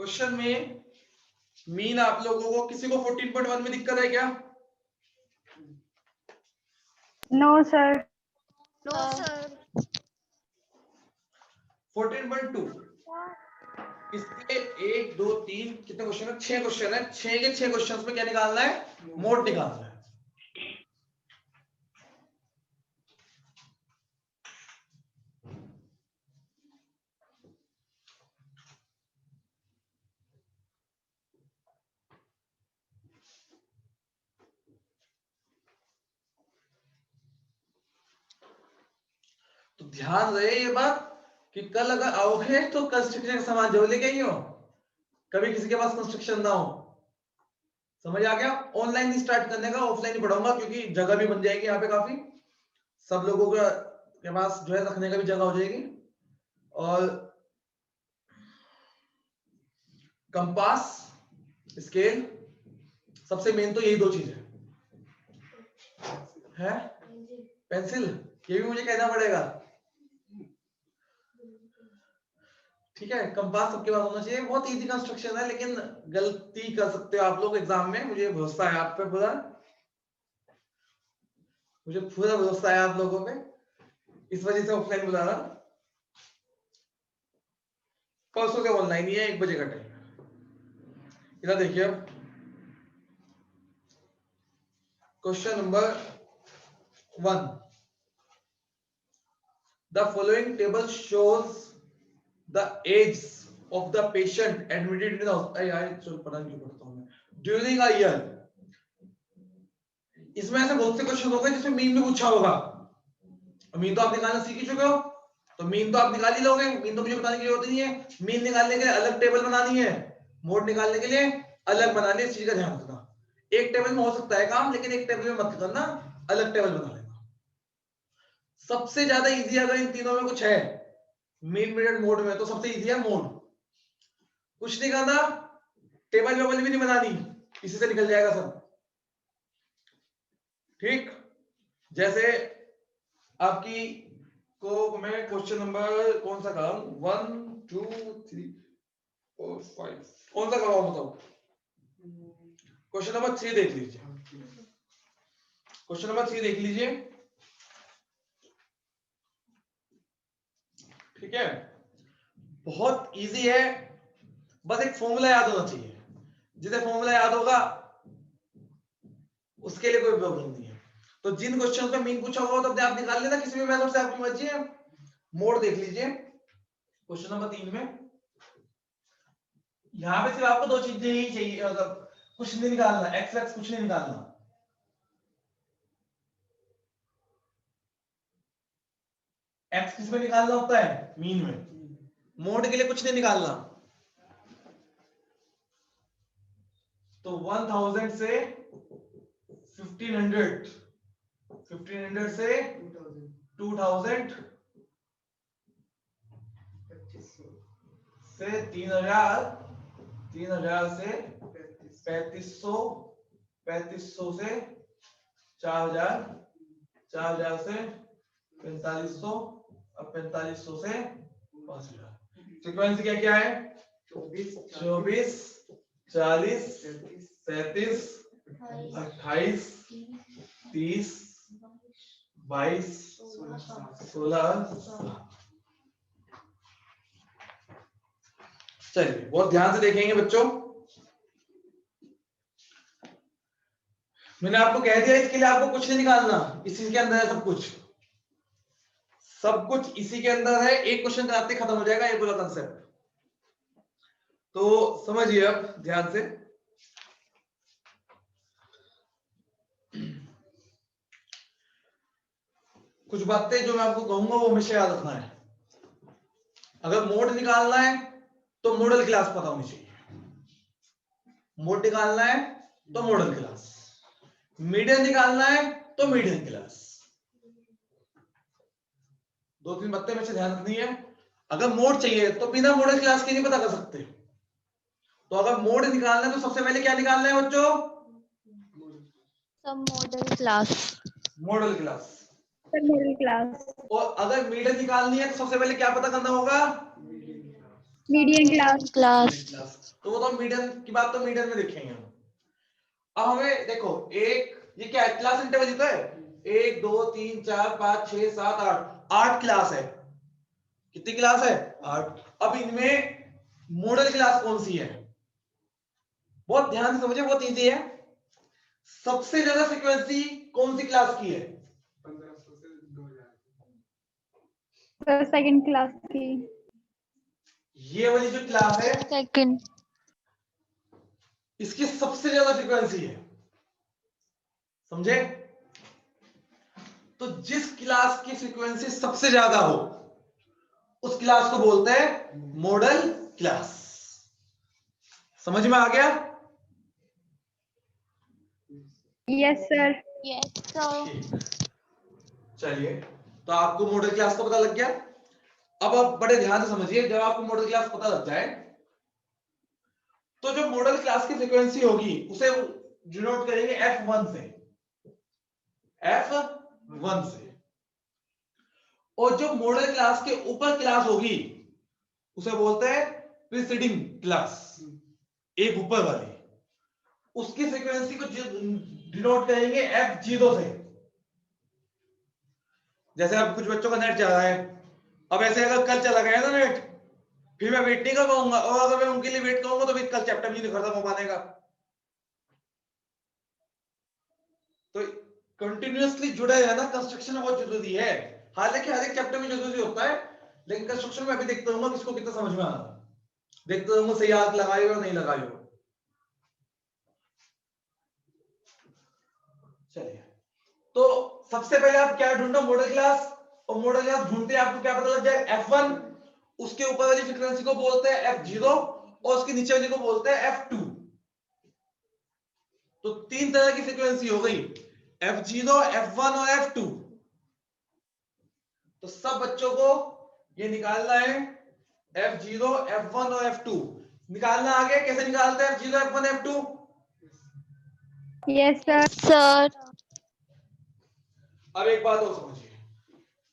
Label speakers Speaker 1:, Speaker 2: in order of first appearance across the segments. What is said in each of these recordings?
Speaker 1: Question में mean आप लोगों को किसी को 14.1 में दिक्कत है क्या?
Speaker 2: No sir.
Speaker 3: No sir.
Speaker 1: 14.2 इसके 1 2 3 कितने क्वेश्चन है? 6 क्वेश्चन है। 6 के 6 क्वेश्चंस में क्या निकालना है? मोड निकालना है। तो ध्यान रहे ये बात कि कल अगर आओगे तो कंस्ट्रक्शन का सामान जरूर लेके आई हो, कभी किसी के पास कंस्ट्रक्शन ना हो। समझ आ गया? ऑनलाइन नहीं स्टार्ट करने का, ऑफलाइन ही पढ़ाऊंगा क्योंकि जगह भी बन जाएगी यहाँ पे काफी, सब लोगों के पास जो है रखने का भी जगह हो जाएगी। और कंपास, स्केल, सबसे मेन तो यही दो चीज है पेंसिल, ये भी मुझे कहना पड़ेगा, ठीक है। कंपास सबके पास होना चाहिए। बहुत इजी कंस्ट्रक्शन है लेकिन गलती कर सकते हो आप लोग एग्जाम में, मुझे भरोसा है आप पे पूरा, मुझे पूरा भरोसा है आप लोगों पे, इस वजह से ऑफलाइन बुला रहा। परसों से ऑनलाइन ही है, 1 बजे का टाइम। इधर देखिए अब question number 1, the following table shows the age of the patient admitted in the यार चलो पता नहीं क्यों पढ़ता हूं मैं, ड्यूरिंग अ ईयर। इसमें ऐसे बहुत से क्वेश्चन होंगे जिसमें मीन भी पूछा होगा। मीन तो आप निकालना सीख ही चुके हो, तो मीन तो आप निकाल ही लोगे, मीन तो मुझे बताने की जरूरत नहीं है। मीन निकालने के लिए अलग टेबल बनानी है, मोड निकालने के लिए अलग बनानी है, इस चीज का ध्यान रखना। एक टेबल में हो सकता है काम, लेकिन एक टेबल में मत करना, अलग टेबल बना लेना। सबसे ज्यादा इजी अगर इन तीनों में कुछ है मीन मीडियन मोड में, तो सबसे इजी है मोड। कुछ नहीं करना, टेबल वेबल भी नहीं बनानी, इसी से निकल जाएगा सब, ठीक। जैसे आपकी को मैं क्वेश्चन नंबर कौन सा कराऊं, 1 2 3 4 5 कौन सा कराऊं बताओ? क्वेश्चन नंबर 3 देख लीजिए, क्वेश्चन नंबर 3 देख लीजिए, ठीक है। बहुत इजी है, बस एक फॉर्मूला याद होना चाहिए। जिसे फॉर्मूला याद होगा उसके लिए कोई प्रॉब्लम नहीं है। तो जिन क्वेश्चन पे मीन पूछा होगा तो अपने आप निकाल लेना किसी भी मेथड से, आपकी मर्जी है। मोड देख लीजिए क्वेश्चन नंबर 3 में, यहां पे सिर्फ आपको दो चीजें ही चाहिए, मतलब कुछ नहीं निकालना, एक्स एक्स कुछ नहीं निकालना। एक्स किस में निकालना होता है? मीन में। मोड के लिए कुछ नहीं निकालना। तो 1000 से 1500, 1500 से 2000 से 3000, 3000 से 3500, 3500 से 4000, 4000 से 4500, अब 4500 से 5000। सीक्वेंस क्या क्या है? 24, 40, 37, 28, 30, 22, 16। चलिए बहुत ध्यान से देखेंगे बच्चों। मैंने आपको कह दिया इसके लिए आपको कुछ नहीं निकालना, इसी के अंदर है सब कुछ, सब कुछ इसी के अंदर है। एक क्वेश्चन कराते खत्म हो जाएगा ये पूरा कंसेप्ट। तो समझिए अब ध्यान से, कुछ बातें जो मैं आपको कहूंगा वो हमेशा याद रखना है। अगर मोड निकालना है तो मॉडल क्लास पता होनी चाहिए, मोड निकालना है तो मॉडल क्लास, मीडियन निकालना है तो मीडियन क्लास। 2-3 बातें में से ध्यान रखनी है। अगर मोड चाहिए तो बिना मॉडल क्लास के नहीं पता कर सकते। तो अगर मोड निकालना है तो सबसे पहले क्या निकालना है बच्चों?
Speaker 3: सब model class.
Speaker 1: Model class.
Speaker 2: Model class.
Speaker 1: और अगर मीडियन निकालनी है तो सबसे पहले क्या पता करना होगा?
Speaker 2: Median class.
Speaker 3: क्लास।
Speaker 1: तो वो तो मीडियन की बात तो मीडियन में देखेंगे हम। अब हमें देखो एक ये क्या है, क्लास इंटरवल ही तो है। 1 2 3 4 5 6 7 8 8 क्लास है। कितनी क्लास है? 8। अब इनमें मॉडल क्लास कौन सी है? बहुत ध्यान से समझिए, बहुत इजी है। सबसे ज्यादा फ्रीक्वेंसी कौन सी क्लास की है?
Speaker 4: 1500 से 2000।
Speaker 2: सर सेकंड क्लास की।
Speaker 1: ये वाली जो क्लास है
Speaker 3: सेकंड।
Speaker 1: इसकी सबसे ज्यादा फ्रीक्वेंसी है, समझे? तो जिस क्लास की फ्रीक्वेंसी सबसे ज्यादा हो उस क्लास को बोलते हैं मॉडल क्लास। समझ में आ गया?
Speaker 2: Yes sir.
Speaker 3: Yes sir.
Speaker 1: चलिए, तो आपको मॉडल क्लास का पता लग गया। अब आप बड़े ध्यान से समझिए, जब आपको मॉडल क्लास पता लग जाए तो जो मॉडल क्लास की फ्रीक्वेंसी होगी उसे डिनोट करेंगे F1 से। F1 से। और जो मॉडल क्लास के ऊपर क्लास होगी उसे बोलते हैं प्रीसीडिंग क्लास, एक ऊपर वाली। उसकी फ्रीक्वेंसी को डिनोट करेंगे F0 से। जैसे अब कुछ बच्चों का नेट जा रहा है, अब ऐसे अगर कल चला गया ना नेट, फिर मैं वेट नहीं कर पाऊंगा, और अगर मैं उनके लिए वेट करूंगा तो फिर कल चैप्टर भी नहीं खत्म हो पाने का। तो कंटिन्यूअसली जुड़े रहना कंस्ट्रक्शन में बहुत जरूरी है। हालांकि हर एक चैप्टर में जरूरी होता है, लेकिन कंस्ट्रक्शन में अभी देखता रहूंगा किसको कितना समझ में आ रहा है, देखता रहूंगा सही याद लगाई हो नहीं लगाई हो। चलिए, तो सबसे पहले आप क्या ढूंढो? Model class. और मॉडल क्लास ढूंढते आपको क्या पता लग जाए? F1। उसके ऊपर वाली फ्रीक्वेंसी को बोलते हैं F0 और उसके नीचे वाली को बोलते हैं F2। तो तीन तरह की फ्रीक्वेंसी हो गई, F0, F1 और F2। तो सब बच्चों को ये निकालना है, F0, F1 और F2 निकालना। आगे कैसे निकालते हैं F0, F1, F2?
Speaker 2: Yes sir.
Speaker 3: Sir.
Speaker 1: अब एक बात और समझिए,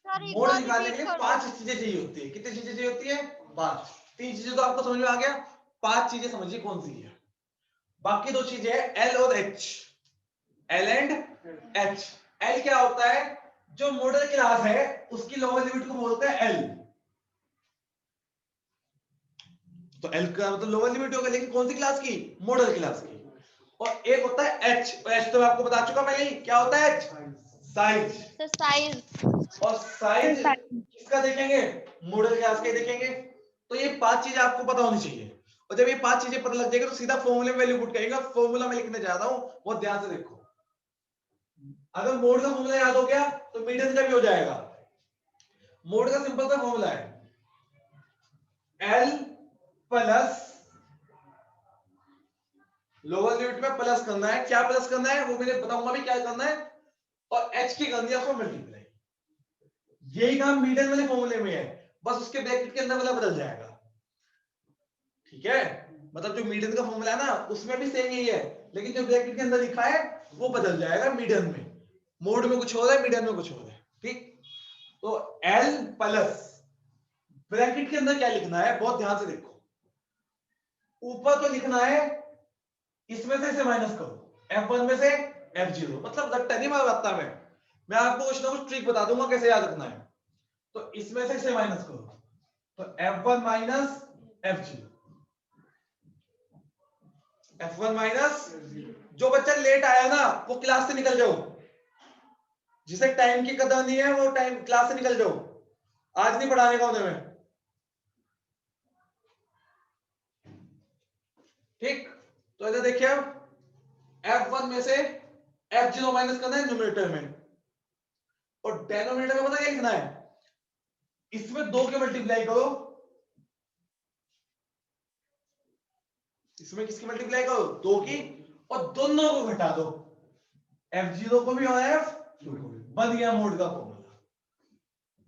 Speaker 3: सर एक
Speaker 1: मोड
Speaker 3: बार
Speaker 1: निकालने के
Speaker 3: रिपीट
Speaker 1: लिए
Speaker 3: कर दो।
Speaker 1: 5 चीजें चाहिए होती है। कितनी चीजें चाहिए होती है? 5। 3 चीजें तो आपको समझ में आ गया, 5 चीजें समझिए कौन सी है। बाकी 2 चीजें है L और H। L and H। L क्या होता है? जो मॉडल क्लास है उसकी लोअर लिमिट को बोलते हैं L। तो L का मतलब लोअर लिमिट होगा, लेकिन कौन सी क्लास की? मॉडल क्लास की। और एक होता है H। H तो मैं आपको बता चुका पहले ही, क्या होता है H? साइज।
Speaker 3: Sir size.
Speaker 1: और साइज किसका देखेंगे? मॉडल क्लास के देखेंगे। तो ये 5 चीजें आपको पता होनी चाहिए। और जब ये 5 चीजें पता लग जाएगी तो सीधा फॉर्मूले में वैल्यू पुट करेंगे। फॉर्मूला में लिखने जा रहा हूं, बहुत ध्यान से देखो। अगर मोड का फॉर्मूला याद हो गया तो मीडियन का भी हो जाएगा। मोड का सिंपल सा फॉर्मूला है L प्लस, लोअर लिमिट में प्लस करना है। क्या प्लस करना है वो मैंने बताऊंगा भी क्या करना है। और H की करनी है उसको मल्टीप्लाई। यही काम मीडियन वाले फॉर्मूले में है, बस उसके ब्रैकेट के अंदर वाला बदल जाएगा। ठीक है, मतलब जो मीडियन का फॉर्मूला है ना उसमें भी सेम यही है, लेकिन जो ब्रैकेट के अंदर लिखा है वो बदल जाएगा मीडियन में। मोड में कुछ हो रहा है, मीडियन में कुछ हो रहा है। ठीक, तो L प्लस, ब्रैकेट के अंदर क्या लिखना है बहुत ध्यान से देखो। ऊपर तो लिखना है इसमें से इसे माइनस करो, F1 में से F0, मतलब रट्टा नहीं मारता मैं आपको कुछ ना कुछ ट्रिक बता दूंगा कैसे याद रखना है। तो इसमें से इसे माइनस करो, तो F1 minus F0। F1 minus, जो बच्चा लेट आया ना वो क्लास से निकल जाओ। जिसे टाइम की कदर नहीं है वो टाइम क्लास से निकल जाओ, आज नहीं पढ़ाने का उन्हें मैं। ठीक, तो इधर देखिए अब F1 में से F0 माइनस करना है न्यूमरेटर में, और डेनोमिनेटर में पता क्या लिखना है? इसमें 2 के मल्टीप्लाई करो, इसमें किसकी मल्टीप्लाई करो? 2 की, और दोनों को घटा दो, F0 को भी और F2 को भी। बन गया मोड का फॉर्मूला।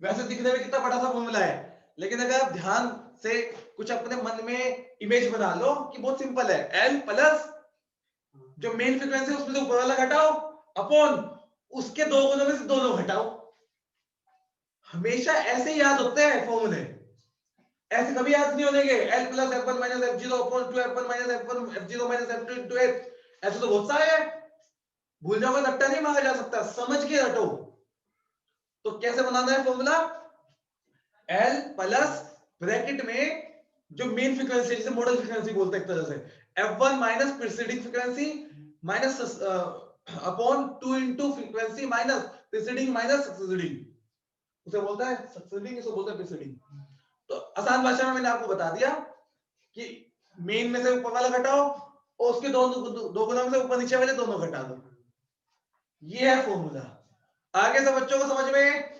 Speaker 1: वैसे दिखने में कितना बड़ा सा फॉर्मूला है, लेकिन अगर आप ध्यान से कुछ अपने मन में इमेज बना लो कि बहुत सिंपल है। L प्लस जो मेन फ्रीक्वेंसी है उसमें से ऊपर वाला घटाओ, अपॉन उसके 2 गुणों में से दोनों घटाओ। हमेशा ऐसे ही याद होते हैं फॉर्मूले, ऐसे कभी याद नहीं होने के L plus F1 minus F0 upon 2 F1 minus F1 F0 minus F2 into H, ऐसे तो बहुत सारे हैं, भूल जाओगे रट्टा नहीं मारा जा सकता, समझ के रटो। तो कैसे बनाना है फॉर्मूला, L प्लस ब्रैकेट में जो मेन फ्रीक्वेंसी जिसे मॉडल फ्रीक्वेंसी बोलते हैं एक तरह से, F1 minus preceding frequency minus upon 2 into frequency minus preceding minus succeeding, उसे बोलता है सक्सीडिंग, इसे बोलता है प्रीसीडिंग। तो आसान भाषा में मैंने आपको बता दिया कि मेन में से ऊपर वाला घटाओ और उसके दो गुना में से ऊपर नीचे वाले दोनों घटा दो, ये है फॉर्मूला। आगे से बच्चों को समझ में,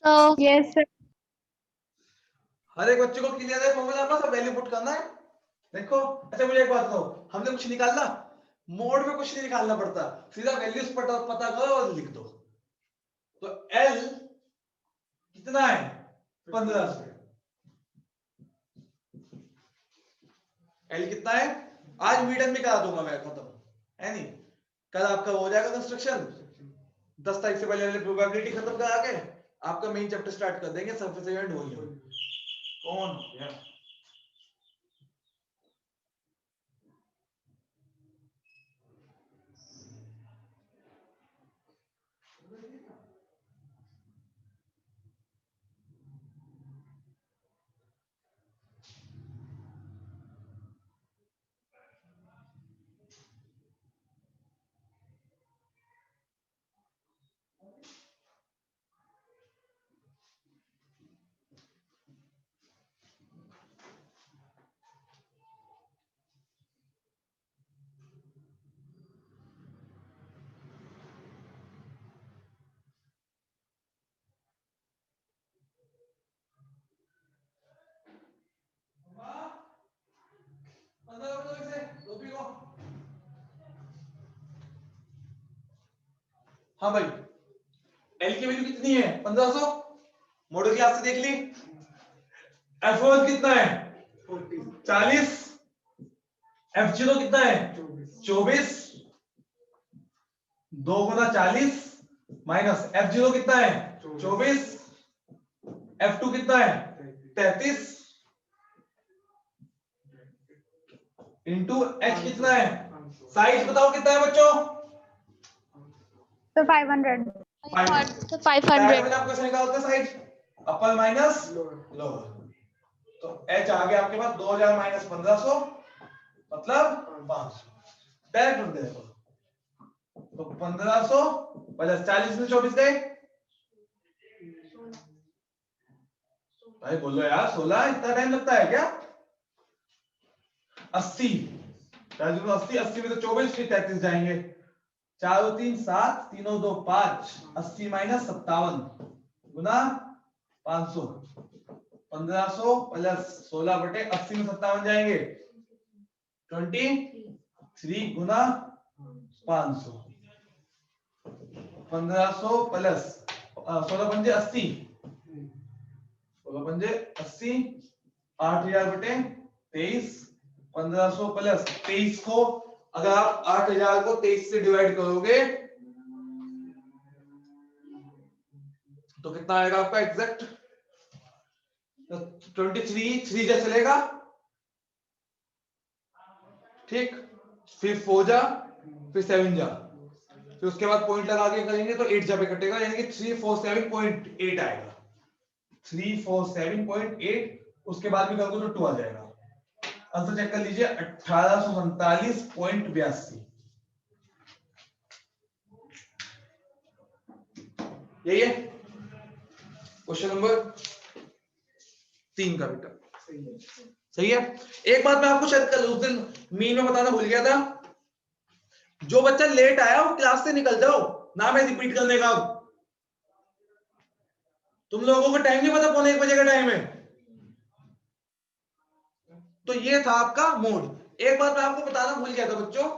Speaker 3: So,
Speaker 2: Yes, sir.
Speaker 1: हर एक बच्चे को क्लियर है फॉर्मूला का, सब वैल्यू पुट करना है। देखो अच्छा मुझे एक बात बताओ, हमने कुछ निकालना, मोड में कुछ नहीं निकालना पड़ता, सीधा वैल्यूज पता करो और लिख दो। तो L कितना है 1500, L कितना है, आज मीडियम में करा दूंगा मैं, खत्म है नहीं, कल आपका हो जाएगा कंस्ट्रक्शन, 10 तारीख से पहले प्रोबेबिलिटी खत्म करा के आपका मेन चैप्टर स्टार्ट कर देंगे, सरफेस एरिया एंड वॉल्यूम। कौन या हाँ भाई, L की वैल्यू कितनी है 1500, मॉडल क्लास से देख ली। F1 कितना है 40, F0 कितना है 24, 2 गुना 40 माइनस F0 कितना है 24, F2 कितना है 33 इंटू H कितना है, साइज बताओ कितना है बच्चों,
Speaker 2: So 500.
Speaker 3: 500.
Speaker 1: आप कैसे निकालते हैं साइज, अपर माइनस लोअर, तो H आ गया आपके पास 2000 माइनस 1500 मतलब 500, डायरेक्ट कर दे। तो 1500 प्लस 40 में 24 गए, भाई बोलो यार 16, इतना टाइम लगता है क्या, 80, 80 में तो 24 फिर 33 जाएंगे, 4 और 3 7, 3 और 2 5, 80 माइनस 57 गुना 500, 1500 प्लस 16 बटे 80 में 57 जाएंगे, 23 गुना 500, 1500 प्लस 16 पंजे 80, 16 पंजे 80, 8000 बटे 23, 1500 प्लस 23 को अगर आप 8000 को 23 से डिवाइड करोगे तो कितना आएगा आपका एग्जैक्ट, 23 3 जा चलेगा, ठीक, फिर 4 जा, फिर 7 जा, फिर उसके बाद पॉइंट लगा के करेंगे तो 8 जा पे कटेगा, यानी कि 347.8 आएगा, 347.8, उसके बाद भी करोगे तो 2 आ जाएगा। आंसर चेक कर लीजिए 1847.82, यही है क्वेश्चन नंबर 3 का बेटा, सही है। एक बात मैं आपको शायद कल उस दिन मीन में बताना भूल गया था, जो बच्चा लेट आया वो क्लास से निकल जाओ, ना मैं रिपीट करने का, तुम लोगों को टाइम नहीं पता, 1:45 बजे का टाइम है, तो ये था आपका मोड। एक बात मैं आपको बताना भूल गया था बच्चों,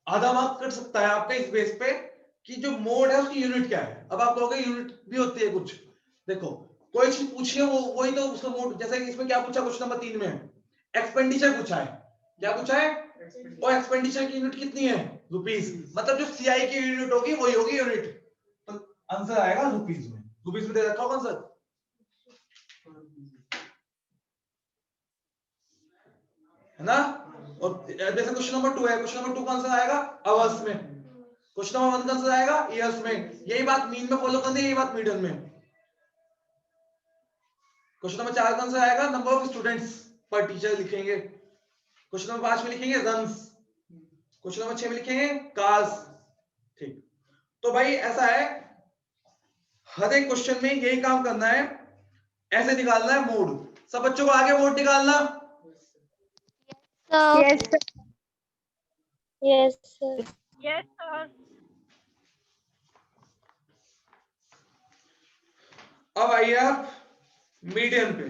Speaker 1: आधा मार्क कट सकता है आपका इस बेस पे कि जो मोड है उसकी यूनिट क्या है। अब आप कहोगे यूनिट भी होती है कुछ, देखो कोई चीज पूछिए वो वही तो उसका मोड, जैसे कि इसमें क्या पूछा क्वेश्चन नंबर 3 में, एक्सपेंडिचर पूछा है, क्या पूछा है, और एक्सपेंडिचर की यूनिट कितनी है रुपीस, मतलब जो सीआई की यूनिट होगी वही होगी यूनिट, तो आंसर आएगा रुपीस में, रुपीस में दे रखा होगा आंसर, है ना। और जैसे क्वेश्चन नंबर 2 है, क्वेश्चन नंबर 2 का आंसर आएगा आवर्स में, क्वेश्चन नंबर 1 का आंसर आएगा ईयर्स में। यही बात मीन में फॉलो करनी है, यही बात मीडियन में। क्वेश्चन नंबर 4 का आंसर आएगा नंबर ऑफ स्टूडेंट्स पर टीचर लिखेंगे। क्वेश्चन नंबर 5 में लिखेंगे रन्स। क्वेश्चन नंबर 6 में लिखेंगे कार्स। ठीक, तो भाई ऐसा है, हर एक क्वेश्चन में यही काम करना है, ऐसे निकालना है मोड। सब बच्चों को आगे मोड निकालना।
Speaker 3: So,
Speaker 2: Yes, sir.
Speaker 3: yes, sir.
Speaker 2: Yes, sir.
Speaker 1: अब आइए आप मीडियन पे।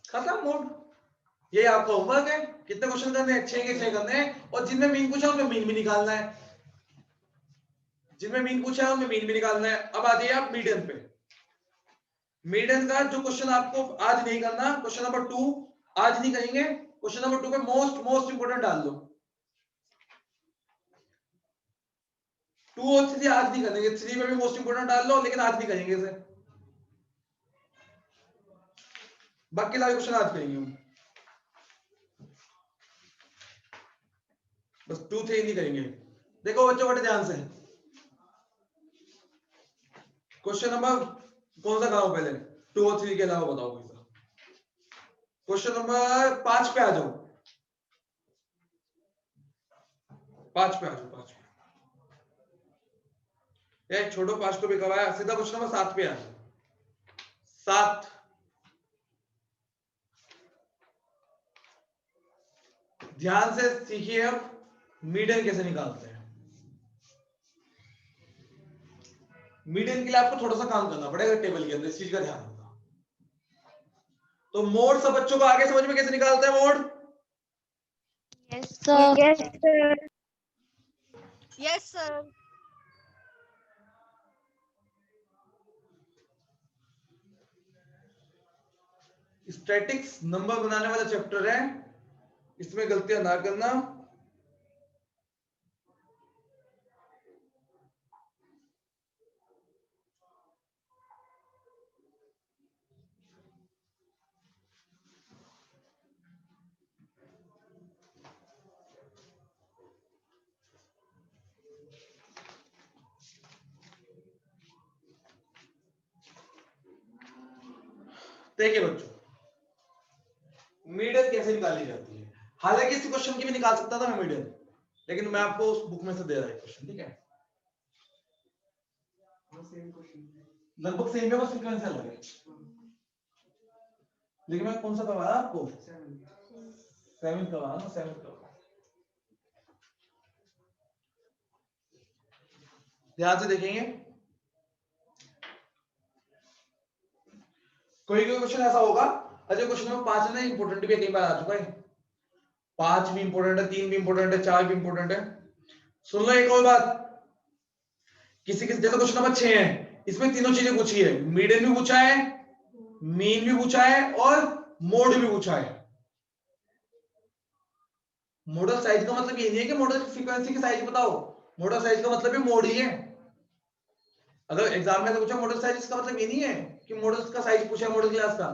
Speaker 1: खत्म मोड। ये आपका होमवर्क है। कितने क्वेश्चन करने हैं? 6 के 6 करने हैं। और जिनमें मीन पूछा उनमें मीन भी निकालना है, जिनमें मीन पूछा है उनमें मीन भी निकालना है। अब आ जाइए आप मीडियन पे। मीडियन का जो क्वेश्चन आपको आज नहीं करना, क्वेश्चन नंबर 2 आज नहीं करेंगे। क्वेश्चन नंबर 2 पे मोस्ट इंपोर्टेंट डाल दो। 2 और 3 आज नहीं करेंगे, 3 पे भी मोस्ट इंपोर्टेंट डाल लो, लेकिन आज नहीं करेंगे इसे। बाकी सारे क्वेश्चन आज करेंगे हम, बस 2 3 नहीं करेंगे। देखो बच्चों बड़े ध्यान से, क्वेश्चन नंबर कौन सा कराऊं पहले, 2 और 3 के अलावा बताओ कोई सा। क्वेश्चन नंबर 5 पे आ जाओ, 5 पे आ जाओ, 5 पे एक छोटो 5 को भी करवाया। सीधा क्वेश्चन नंबर 7 पे आ जाओ। 7 ध्यान से सीखिए अब मीडियन कैसे निकालते हैं। मीडियन के लिए आपको थोड़ा सा काम करना पड़ेगा टेबल के अंदर, इस चीज का ध्यान रखना। तो मोड सब बच्चों को आगे समझ में कैसे निकालते हैं mode?
Speaker 3: Yes, sir.
Speaker 2: Yes, sir.
Speaker 3: Yes, sir.
Speaker 1: Statics number बनाने वाला चैप्टर है, इसमें गलतियां ना करना। देखिए बच्चों, मीडियन कैसे निकाली जाती है। हालांकि इस क्वेश्चन की भी निकाल सकता था मैं मीडियन, लेकिन मैं आपको उस बुक में से दे रहा है क्वेश्चन, ठीक है।
Speaker 4: सेम क्वेश्चन
Speaker 1: लगभग सेम है, बस सीक्वेंस अलग है। लेकिन मैं कौन सा करवाया आपको? 7 करवाया ना, 7 करवाया। ध्यान से देखेंगे, कोई कोई क्वेश्चन ऐसा होगा, अजय क्वेश्चन नंबर 5 है ना, इंपोर्टेंट भी कई बार आ चुका है। 5 भी इंपोर्टेंट है, 3 भी इंपोर्टेंट है, 4 भी इंपोर्टेंट है। सुन लो एक और बात, किसी किसी जैसे क्वेश्चन नंबर 6 है, इसमें तीनों चीजें पूछी है, मीडियन भी पूछा है, मीन भी पूछा है और मोड भी पूछा है। मॉडल साइज का मतलब ये नहीं है कि मॉडल फ्रीक्वेंसी की साइज बताओ, मॉडल साइज का मतलब भी मोड ही है। अगर एग्जाम में पूछा मॉडल साइज, इसका मतलब ये नहीं है कि मॉडल का साइज पूछा मॉडल क्लास का,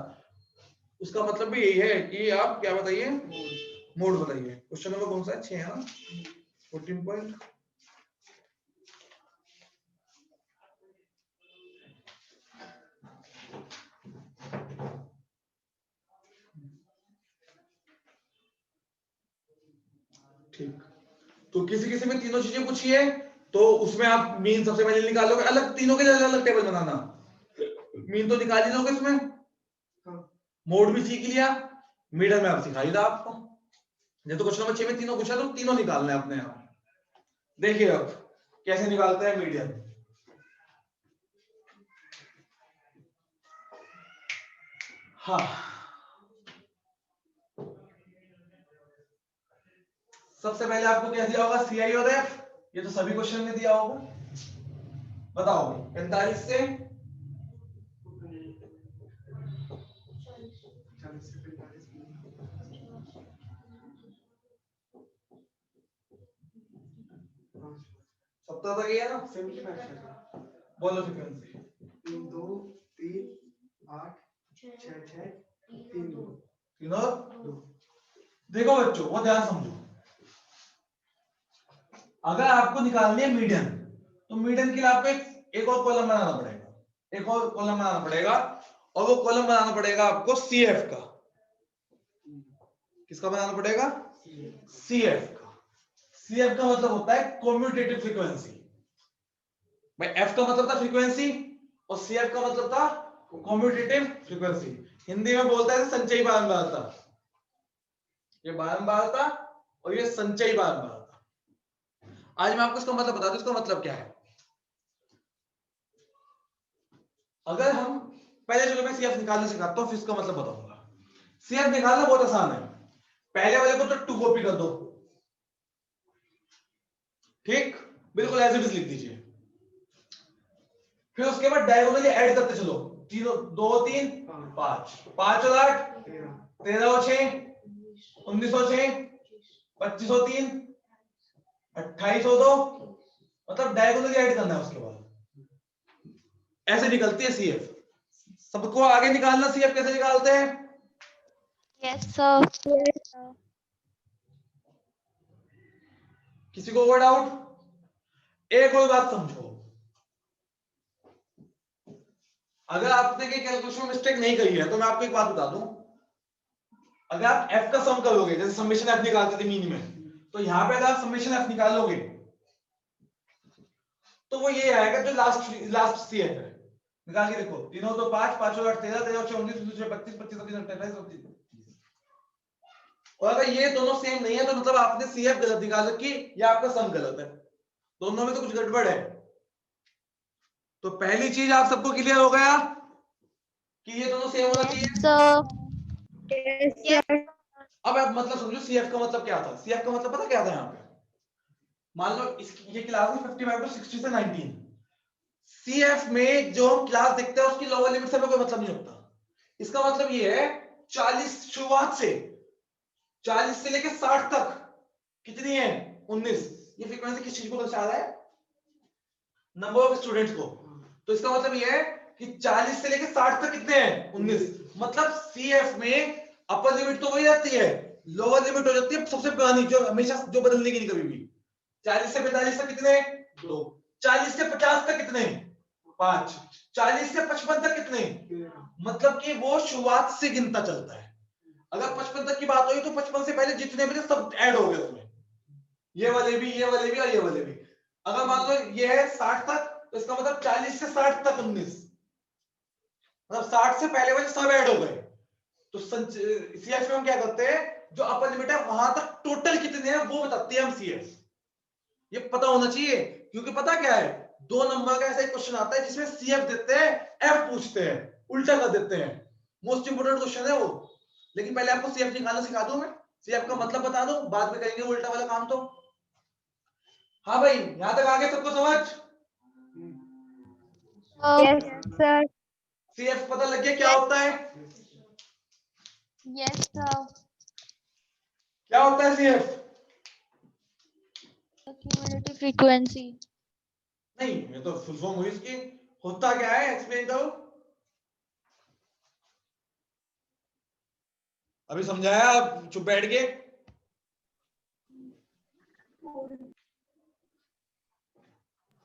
Speaker 1: उसका मतलब भी यही है कि आप क्या बताइए, मोड बताइए। क्वेश्चन नंबर कौन सा है? 6 है ना, 14 पॉइंट। ठीक, तो किसी किसी में तीनों चीजें पूछी है, तो उसमें आप मीन सबसे पहले निकालोगे। अलग तीनों के लिए अलग अलग टेबल बनाना, मीन तो निकाल ही लोगे उसमें, मोड भी सीख लिया, मीडियन में आप सिखाई था आपको। जब तो क्वेश्चन नंबर 6 में तीनों पूछा तो तीनों निकालना है अपने आप। देखिए अब कैसे निकालते हैं मीडियन। हाँ, सबसे पहले आपको क्या दिया होगा? CI और F, ये तो सभी क्वेश्चन में दिया होगा। बताओ 45 से 70 तक गया ना। बोलो फ्रीक्वेंसी
Speaker 4: 3 2 3 8
Speaker 1: और देखो बच्चों, वो ध्यान समझो, अगर आपको निकालनी है मीडियन, तो मीडियन के लिए आपको एक और कॉलम बनाना पड़ेगा, एक और कॉलम बनाना पड़ेगा, और वो कॉलम बनाना पड़ेगा आपको सीएफ का। किसका बनाना पड़ेगा? सीएफ का। सीएफ का मतलब होता है कम्यूटेटिव फ्रीक्वेंसी। भाई एफ का मतलब था फ्रीक्वेंसी और सीएफ का मतलब था कम्यूटेटिव फ्रीक्वेंसी। हिंदी में बोलता है संचयी बारंबारता, ये बारंबारता और ये संचयी बारंबारता। आज मैं आपको इसका मतलब बता दूं, इसका मतलब क्या है। अगर हम पहले चलो मैं सीएफ निकालना सिखाता हूं, फिर इसका मतलब बताऊंगा। सीएफ निकालना बहुत आसान है, पहले वाले को तो 2 कॉपी कर दो, ठीक, बिल्कुल एज इट इज लिख दीजिए। फिर उसके बाद डायगोनली ऐड करते चलो, 3 2 3 5 5 और 8 13 और 6 19 और 6 25 और 3 28 और 2, मतलब डायगोनली ऐड करना है। उसके बाद ऐसे निकलती है सीएफ। सबको आगे निकालना, सीएफ कैसे निकालते हैं?
Speaker 3: Yes, sir.
Speaker 1: किसी को और डाउट? एक और बात समझो, अगर आपने कैलकुलेशन में मिस्टेक नहीं करी है तो मैं आपको एक बात बता दूं, अगर आप एफ का सम करोगे, जैसे समेशन एफ निकालते थे मीन में, तो यहां पे अगर आप समेशन एफ निकालोगे तो वो ये आएगा जो लास्ट सीएफ है। निकाल के देखो, 3 2 5 5 8 13 13 19 19 25 25 27 28 और अगर ये दोनों सेम नहीं है तो मतलब आपने सीएफ गलत निकाल रखी या आपका सम गलत है, दोनों में तो कुछ गड़बड़ है। तो पहली चीज आप सबको क्लियर हो गया कि ये दोनों सेम होना चाहिए।
Speaker 3: Yes, sir.
Speaker 1: अब आप मतलब समझो सीएफ का मतलब क्या था। सीएफ का मतलब पता क्या था? यहाँ पे मान लो ये क्लास है 55 to 60 से 19, सीएफ में जो हम क्लास देखते हैं उसकी लोअर लिमिट से कोई मतलब नहीं होता। इसका मतलब ये है 40 शुरुआत से 40 से लेकर 60 तक कितनी है? 19। ये फ्रीक्वेंसी किस चीज को दर्शा रहा है? नंबर ऑफ स्टूडेंट्स को। तो इसका मतलब ये है कि 40 से लेकर 60 तक कितने हैं? 19। मतलब सीएफ में अपर लिमिट तो वही रहती है, लोअर लिमिट हो जाती है सबसे पुरानी, जो हमेशा जो बदलने की नहीं कभी भी। 40 से 45 तक कितने? 2। 40 से 50 तक कितने? 5। 40 से 55 तक कितने? मतलब कि वो शुरुआत से गिनता चलता है। अगर 55 तक की बात हुई तो 55 से पहले जितने भी थे सब ऐड हो गए उसमें, ये वाले भी, ये वाले भी और ये वाले भी। अगर मान लो ये है 60 तक, तो इसका मतलब 40 से 60 तक 19, मतलब 60 से पहले वाले सब ऐड हो गए। तो सीएफ में हम क्या करते हैं, जो अपर लिमिट है वहां तक टोटल कितने हैं वो बताते हैं हम सीएफ। ये पता होना चाहिए, क्योंकि पता क्या है, 2 नंबर का ऐसा एक क्वेश्चन आता है जिसमें सीएफ देते हैं, एफ पूछते हैं, उल्टा कर देते हैं। मोस्ट इंपोर्टेंट क्वेश्चन है वो। लेकिन पहले आपको सीएफ निकालना सिखा दूं मैं, सीएफ का मतलब बता दो, बाद में करेंगे उल्टा वाला काम। तो हाँ भाई, यहां तक आगे सबको समझ?
Speaker 3: Yes, sir.
Speaker 1: सीएफ पता लग गया क्या होता है?
Speaker 3: Yes, sir.
Speaker 1: क्या होता है सीएफ?
Speaker 3: Cumulative frequency.
Speaker 1: नहीं, ये तो फुल फॉर्म हुई इसकी। होता क्या है, एक्सप्लेन करो। अभी समझाया, आप चुप बैठ गए।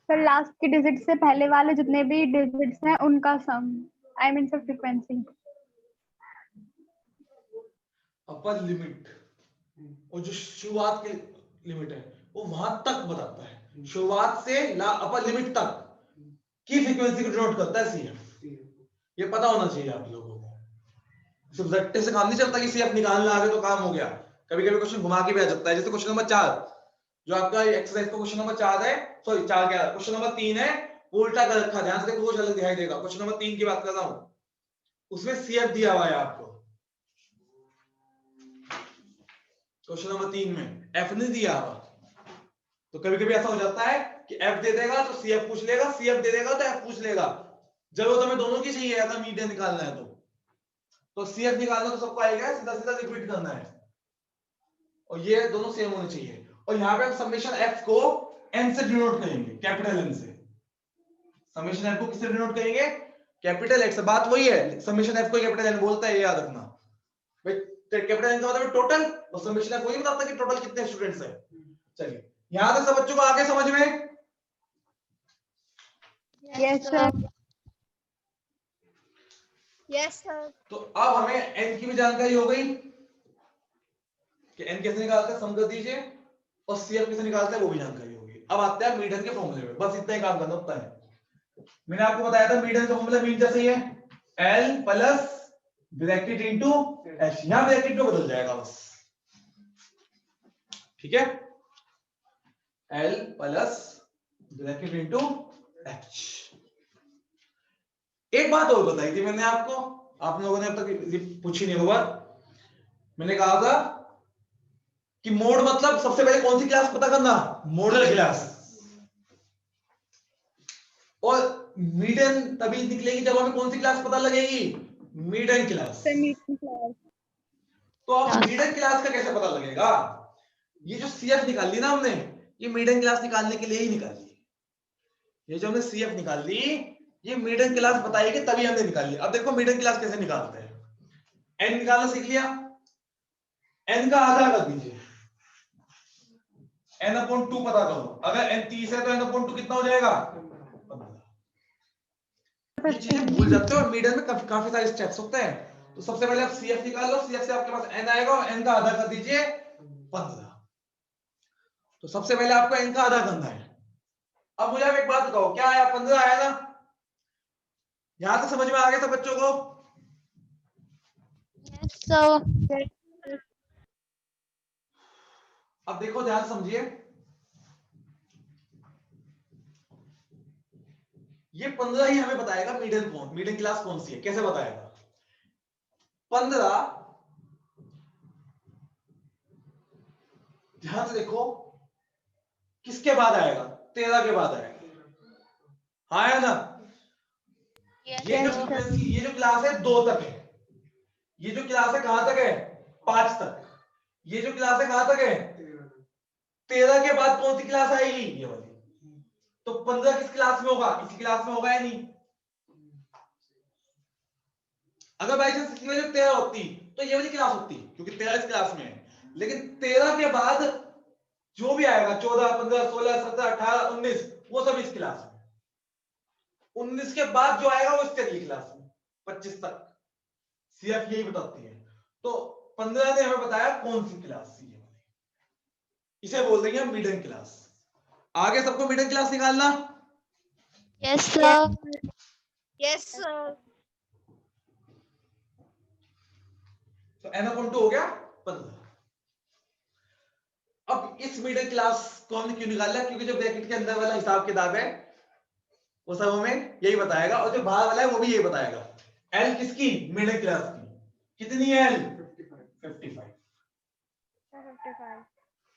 Speaker 2: सर लास्ट के डिजिट से पहले वाले जितने भी डिजिट्स हैं उनका sum, I mean sir frequency.
Speaker 1: Upper limit और जो शुरुआत की लिमिट है वो वहां तक बताता है, शुरुआत से अपर लिमिट तक की फ्रीक्वेंसी को डिनोट करता है सीएफ। ये पता होना चाहिए आप लोगों को। सिर्फ रट्टे से काम नहीं चलता कि सीएफ निकालना आ गया तो काम हो गया। कभी कभी क्वेश्चन घुमा के भी आ जाता है। जैसे क्वेश्चन नंबर 4 जो आपका एक्सरसाइज का क्वेश्चन नंबर 4 है, सॉरी 4 क्या, क्वेश्चन नंबर 3 है, वो उल्टा कर रखा, ध्यान से देखो कुछ अलग दिखाई देगा। क्वेश्चन नंबर 3 की बात कर रहा हूं, उसमें सीएफ दिया हुआ है आपको। क्वेश्चन नंबर 3 में एफ नहीं दिया हुआ, तो कभी कभी ऐसा हो जाता है कि एफ दे देगा तो सीएफ पूछ लेगा, सीएफ दे देगा तो एफ पूछ लेगा। जरूरत हमें दोनों की चाहिए अगर मीडियन निकालना है तो सीएफ निकालना तो सबको आएगा, सीधा सीधा रिपीट करना है और ये दोनों सेम होने चाहिए। और यहां पे हम समेशन एफ को एन से डिनोट करेंगे, कैपिटल एन से। समेशन एफ को किससे डिनोट करेंगे? कैपिटल एक्स से। बात वही है, समेशन एफ को कैपिटल एन बोलता है, ये याद रखना भाई। कैपिटल एन का मतलब टोटल, और समेशन का कोई नहीं बताता कि टोटल कितने स्टूडेंट्स हैं। चलिए यहां तक सब बच्चों को आगे समझ में?
Speaker 2: Yes, sir.
Speaker 3: Yes, sir.
Speaker 1: तो अब हमें एन की भी जानकारी हो गई कि एन कैसे निकालते हैं, सम कर दीजिए, और सीएफ कैसे निकालते हैं वो भी जानकारी होगी। अब आते हैं मीडियन के फॉर्मूले में, बस इतना ही काम करना होता है। मैंने आपको बताया था मीडियन का फॉर्मूला मीन जैसे ही है, L plus bracket into H, यहां ब्रैकेट में बदल जाएगा बस, ठीक है, L plus bracket into H. एक बात और बताई थी मैंने आपको, आप लोगों ने अब तक पूछी नहीं होगा, मैंने कहा था कि मोड मतलब सबसे पहले कौन सी क्लास पता करना, मॉडल क्लास, और मीडियन तभी निकलेगी जब हमें कौन सी क्लास पता लगेगी, मीडियन क्लास।
Speaker 2: Semi class.
Speaker 1: तो अब मीडियन क्लास का कैसे पता लगेगा, ये जो सीएफ निकाल ली ना हमने, ये मीडियन क्लास निकालने के लिए ही निकाली, ये जो हमने सीएफ निकाल ली ये मीडियन क्लास बताएगी तभी हमने निकाली। अब देखो मीडियन क्लास कैसे निकालते हैं, एन निकालना सीख लिया, एन का आधा कर दीजिए, n अपॉन 2 पता करो, अगर n 30 है तो n अपॉन 2 कितना हो जाएगा, 15। ये चीजें भूल जाते हो, मीडियन में काफी सारे स्टेप्स होते हैं। तो सबसे पहले आप सीएफ निकाल लो, सीएफ से आपके पास n आएगा और n का आधा कर दीजिए 15। तो सबसे पहले आपको n का आधा करना है। अब मुझे आप एक बात बताओ, क्या आया, 15 आया ना, यहां तक समझ में आ गया था बच्चों को?
Speaker 3: Yes, sir.
Speaker 1: अब देखो ध्यान समझिए, ये 15 ही हमें बताएगा मीडियन क्लास कौन सी है, कैसे बताएगा, 15 ध्यान से देखो किसके बाद आएगा, 13 के बाद आएगा, हाँ है ना।
Speaker 3: Yes,
Speaker 1: ये जो
Speaker 3: sir.
Speaker 1: फ्रीक्वेंसी, ये जो क्लास है 2 तक है, ये जो क्लास है कहां तक है, 5 तक, ये जो क्लास है कहां तक है, 13 के बाद कौन सी क्लास आएगी, ये वाली। तो 15 किस क्लास में होगा, इसी क्लास में होगा या नहीं। अगर बाई चांस इसकी वजह 13 होती तो ये वाली क्लास होती, क्योंकि 13 इस क्लास में है, लेकिन 13 के बाद जो भी आएगा 14, 15, 16, 17, 18, 19 वो सब इस क्लास में, 19 के बाद जो आएगा वो इसके अगली क्लास में, 25 तक सीएफ यही बताती है। तो 15 ने हमें बताया कौन सी क्लास सी है, इसे बोल देंगे हम मीडियन क्लास। आगे सबको मीडियन क्लास निकालना।
Speaker 3: Yes, sir.
Speaker 5: Yes, sir.
Speaker 1: तो n अपॉन 2 हो गया 15। अब इस मीडियन क्लास को हमने क्यों निकाला, क्योंकि जो ब्रैकेट के अंदर वाला हिसाब किताब है वो सब हमें यही बताएगा, और जो बाहर वाला है वो भी यही बताएगा। एल किसकी, मीडियन क्लास की, कितनी है एल, 55।
Speaker 2: 55.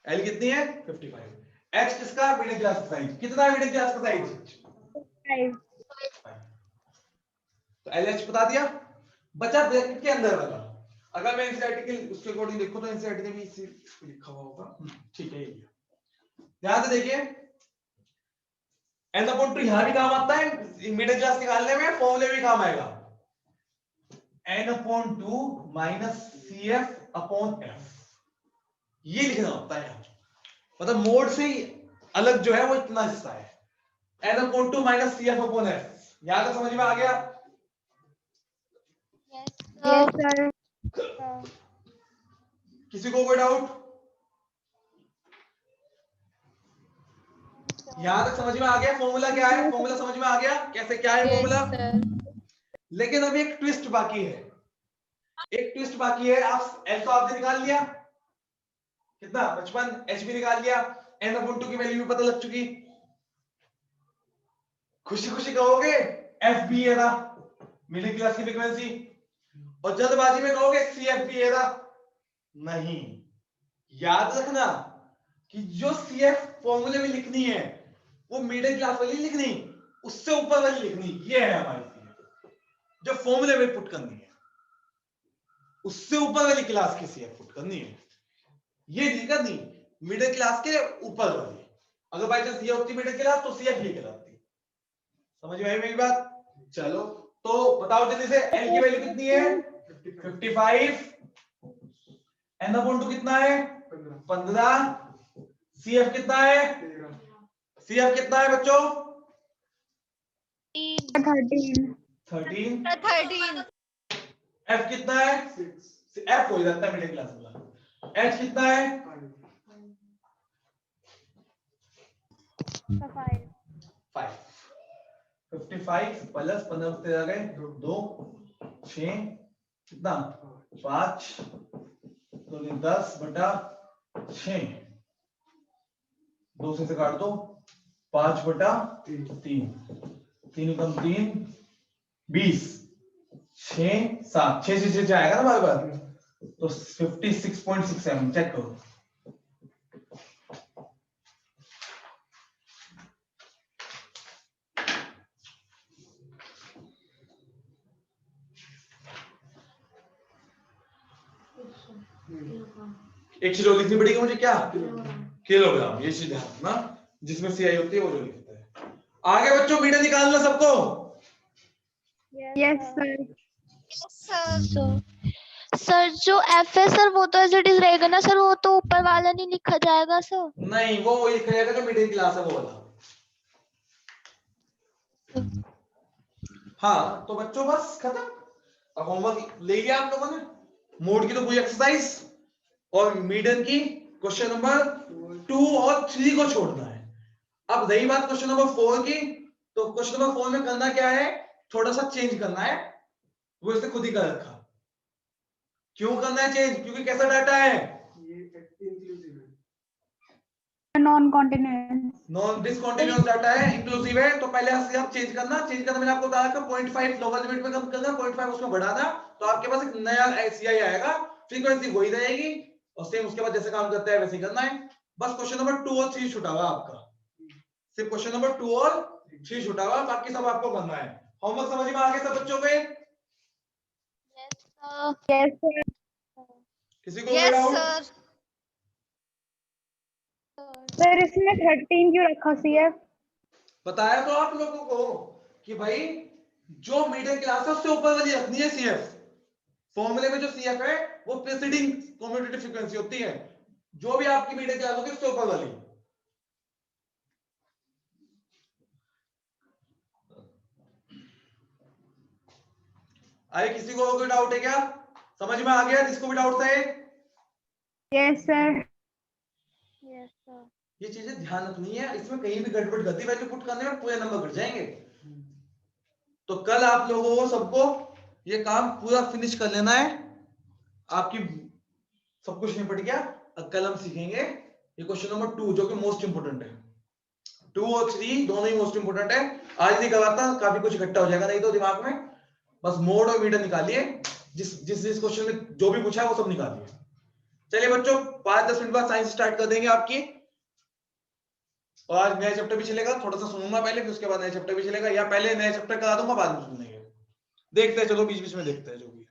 Speaker 1: एल कितनी है, 55। एक्स किसका, मीडियन क्लास का साइज, कितना है मीडियन क्लास का साइज,
Speaker 2: 5.
Speaker 1: तो एल एच बता दिया। बचा ब्रैकेट के अंदर वाला, अगर मैं एनसीईआरटी के उसके अकॉर्डिंग देखो तो एनसीईआरटी में भी इसी लिखा हुआ होगा, ठीक है ये ध्यान से देखिए। n अपॉन 2 यहां भी काम आता है, मिडिल क्लास निकालने में फॉर्मूले भी काम आएगा, n upon 2 minus cf upon f, ये लिखना होता है, मतलब मोड से ही अलग जो है वो इतना हिस्सा है, n upon 2 minus cf upon f। यहां तक समझ में आ गया?
Speaker 3: Yes,
Speaker 2: Yes,
Speaker 3: sir.
Speaker 2: sir.
Speaker 1: किसी को कोई डाउट? यहां तक समझ में आ गया फॉर्मूला क्या है, फॉर्मूला समझ में आ गया कैसे क्या है फॉर्मूला। लेकिन अभी एक ट्विस्ट बाकी है, एक ट्विस्ट बाकी है। आप एल तो आपने निकाल लिया, कितना 55, एच भी निकाल लिया, n अपॉन 2 की वैल्यू भी पता लग चुकी, खुशी खुशी कहोगे एफ भी है ना मिडिल क्लास की फ्रीक्वेंसी, और जल्दबाजी में कहोगे सी एफ भी है ना। नहीं, याद रखना कि जो सी एफ फॉर्मूले में लिखनी है वो मिडिल क्लास वाली लिखनी, उससे ऊपर वाली लिखनी, ये है हमारी CF जो फॉर्मूले में पुट करनी है, उससे ऊपर वाली क्लास की CF पुट करनी है, ये नहीं करनी मिडिल क्लास के ऊपर वाली। अगर बाई चांस ये होती मिडिल क्लास तो CF ये कहलाती। समझ में आई मेरी बात? चलो तो बताओ जल्दी से, एल की वैल्यू कितनी है 55, n अपॉन 2 कितना है
Speaker 4: 15
Speaker 1: 15, CF कितना है
Speaker 4: 13
Speaker 1: CF कितना है बच्चों
Speaker 2: 13
Speaker 1: 13,
Speaker 5: 13
Speaker 1: F कितना है
Speaker 4: 6
Speaker 1: F हो जाता है मिडिल क्लास वाला, H कितना है
Speaker 4: 5
Speaker 1: 5, 55 प्लस 15 से आ गए 2 6 कितना 5 तो 10 बटा 6, 2 से काट दो 5 बटा 3, 3 कम 3 20, 6 7 6 से 6 आएगा ना बार बार, तो 56.67 चेक करो। एक चीज और लिखनी पड़ेगी मुझे, क्या किलोग्राम, ये चीज ध्यान रखना, जिसमें सीआई होती है वो जो लिखता है। आगे बच्चों मीटर निकालना सबको।
Speaker 2: Yes sir.
Speaker 5: Yes, sir.
Speaker 3: Sir जो एफ है सर वो तो एज इट इज रहेगा ना सर, वो तो ऊपर वाला नहीं लिखा जाएगा सर।
Speaker 1: नहीं, वो वही लिखा जाएगा जो मिडिल क्लास है वो वाला। हाँ तो बच्चों बस खत्म, अब होमवर्क ले लिया आप लोगों ने, मोड की तो पूरी एक्सरसाइज और मीडियन की क्वेश्चन नंबर 2 और 3 को छोड़ना है। अब रही बात क्वेश्चन नंबर 4 की, तो क्वेश्चन नंबर 4 में करना क्या है, थोड़ा सा चेंज करना है, वो इसने खुद ही कर रखा। क्यों करना है चेंज, क्योंकि कैसा डाटा है,
Speaker 4: ये इंक्लूसिव है
Speaker 2: non continuous.
Speaker 1: Non discontinuous data है, इंक्लूसिव है, तो पहले से आप चेंज करना मैंने आपको बताया था 0.5 लोअर लिमिट में कम करना, 0.5 उसमें बढ़ाना, तो आपके पास एक नया सीआई आएगा, फ्रीक्वेंसी वही रहेगी और सेम उसके बाद जैसे काम करता है वैसे ही करना है। बस क्वेश्चन नंबर 2 और 3 छूटा हुआ आपका, सिर्फ क्वेश्चन नंबर 2 और 3 छूटा हुआ, बाकी सब आपको करना है। होमवर्क समझ में आ गया सब बच्चों के?
Speaker 2: Yes sir.
Speaker 1: किसी को
Speaker 5: Yes,
Speaker 1: डाउट?
Speaker 5: sir.
Speaker 2: सर इसमें 13 क्यों रखा सीएफ?
Speaker 1: बताया तो आप लोगों को कि भाई जो मिडिल क्लास है उससे ऊपर वाली रखनी है सीएफ। फॉर्मूले में जो सीएफ है वो प्रीसीडिंग कम्यूटेटिव फ्रीक्वेंसी होती है, जो भी आपकी मिडिल क्लास होगी उससे ऊपर वाली। आगे किसी को कोई डाउट है क्या? समझ में आ गया जिसको भी डाउट था?
Speaker 2: Yes sir.
Speaker 1: ये चीजें ध्यान रखनी है, इसमें कहीं भी गड़बड़ गति वैल्यू पुट करने में पूरे नंबर घट जाएंगे। तो कल आप लोगों को सबको ये काम पूरा फिनिश कर लेना है, आपकी सब कुछ निपट गया। अब कल हम सीखेंगे ये क्वेश्चन नंबर 2 जो कि मोस्ट इंपोर्टेंट है। 2 और 3 दोनों ही मोस्ट इंपोर्टेंट है, आज नहीं करवाता, काफी कुछ इकट्ठा हो जाएगा नहीं तो दिमाग में। बस मोड और मीटर निकालिए, जिस क्वेश्चन में जो भी पूछा है वो सब निकालिए। चलिए बच्चों 5-10 मिनट बाद साइंस स्टार्ट कर देंगे आपकी, और आज नया चैप्टर भी चलेगा, थोड़ा सा सुनूंगा पहले फिर उसके बाद नया चैप्टर भी चलेगा, या पहले नया चैप्टर करा दूंगा बाद में सुनेंगे, देखते हैं, चलो बीच बीच में देखते हैं जो भी।